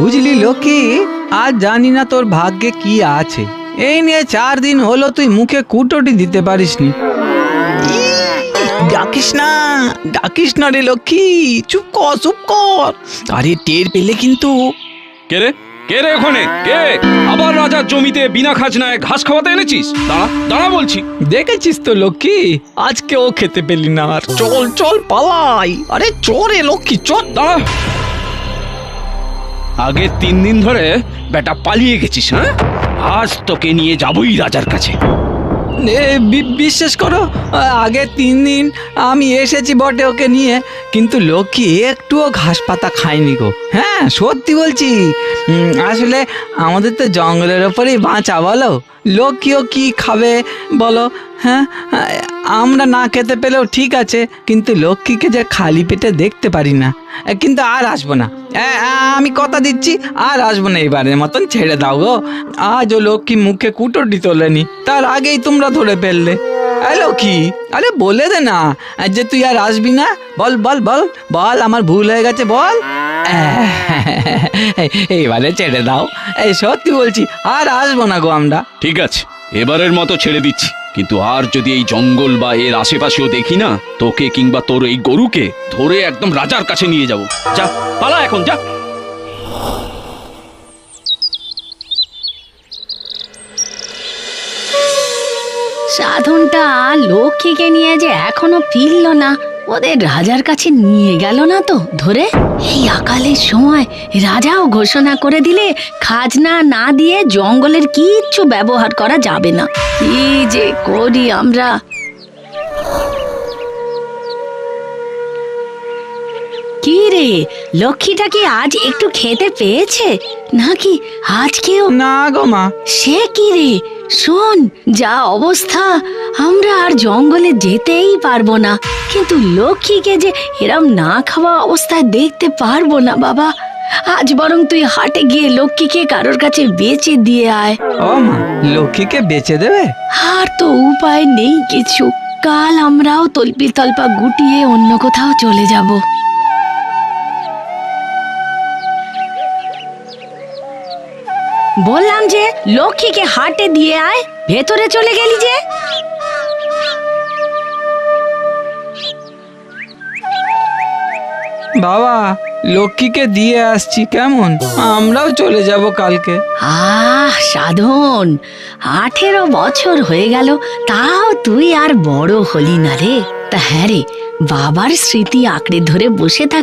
বুঝলি লক্ষ্মী, আজ জানি না তোর ভাগ্যে কি আছে। এই নিয়ে 4 দিন হলো তুই মুখে কুটোটি দিতে পারিসনি। ডাকিস না রে লক্ষ্মী, চুপ কর। আরে টের পেলে কিন্তু। কে রে ওখানে কে? আবার রাজার জমিতে বিনা খাজনায় ঘাস খাওয়াতে এনেছিস? দাঁড়া বলছি। দেখেছিস তো লক্ষ্মী, আজকে ও খেতে পেলি না। আর চল পালাই। আরে চোরে লক্ষ্মী, চল। দাঁড়া, আগে 3 দিন ধরে বেটা পালিয়ে গেছিস। হ্যাঁ, আজ তোকে নিয়ে যাবই রাজার কাছে। বিশ্বাস করো, আগে 3 দিন আমি এসেছি বটে ওকে নিয়ে, কিন্তু লক্ষ্মী একটুও ঘাস পাতা খায়নি গো। হ্যাঁ সত্যি বলছি। আসলে আমাদের তো জঙ্গলের ওপরেই বাঁচা, বলো। লক্ষ্মীও কি খাবে বলো? হ্যাঁ, আমরা না খেতে পেলেও ঠিক আছে, কিন্তু লক্ষ্মীকে যে খালি পেটে দেখতে পারি না। কিন্তু আর আসবো না, আমি কথা দিচ্ছি, আর আসবো না। এবারের মতন ছেড়ে দাও গো। আজও লক্ষ্মী মুখে কুটোটি তোলেনি, তার আগেই তোমরা ধরে ফেললে। লক্ষ্মী, আরে বলে দে না যে তুই আর আসবি না। বল আমার ভুল হয়ে গেছে, বল। এইবারে ছেড়ে দাও, এই সত্যি বলছি, আর আসবো না গো আমরা। ঠিক আছে, এবারের মতো ছেড়ে দিচ্ছি, কিন্তু আর যদি এই জঙ্গল বা এর আশেপাশেও দেখি না, তোকে কিংবা তোর এই গরুকে ধরে একদম রাজার কাছে নিয়ে যাব। যা, পালা এখন, যা। সাধনটা লক্ষ্মীকে নিয়ে যে এখনো ফিরল না, ওদের রাজার কাছে নিয়ে গেল না তো ধরে। এই আকালের সময় রাজাও ঘোষণা করে দিলে খাজনা না দিয়ে জঙ্গলের কিচ্ছু ব্যবহার করা যাবে না। কি যে করি আমরা। কি রে, লক্ষ্মীটা কি আজ একটু খেতে পেয়েছে নাকি আজকেও? না গো মা। সে কি রে, শোন, যা অবস্থা, আমরা আর জঙ্গলে যেতেই পারবো না, কিন্তু লক্ষ্মীকে যে এরম না খাওয়া অবস্থায় দেখতে পারবো না বাবা। আজ বরং তুই হাটে গিয়ে লক্ষ্মীকে কারোর কাছে বেচে দিয়ে আয়। ও মা, লক্ষ্মীকে বেচে দেবে? আর তো উপায় নেই কিছু। কাল আমরাও তল্পি তল্পা গুটিয়ে অন্য কোথাও চলে যাব। বললাম যে লক্ষ্মীকে হাটে দিয়ে আয়, ভেতরে চলে গেলি যে। বাবা, লক্ষ্মীকে দিয়ে আসছি, কেমন? আমরাও চলে যাব কালকে। সাধন, 18 বছর হয়ে গেল, তাও তুই আর বড় হলি না রে। তা হ্যাঁ রে, বাবার স্মৃতি আঁকড়ে ধরে বসে থাক।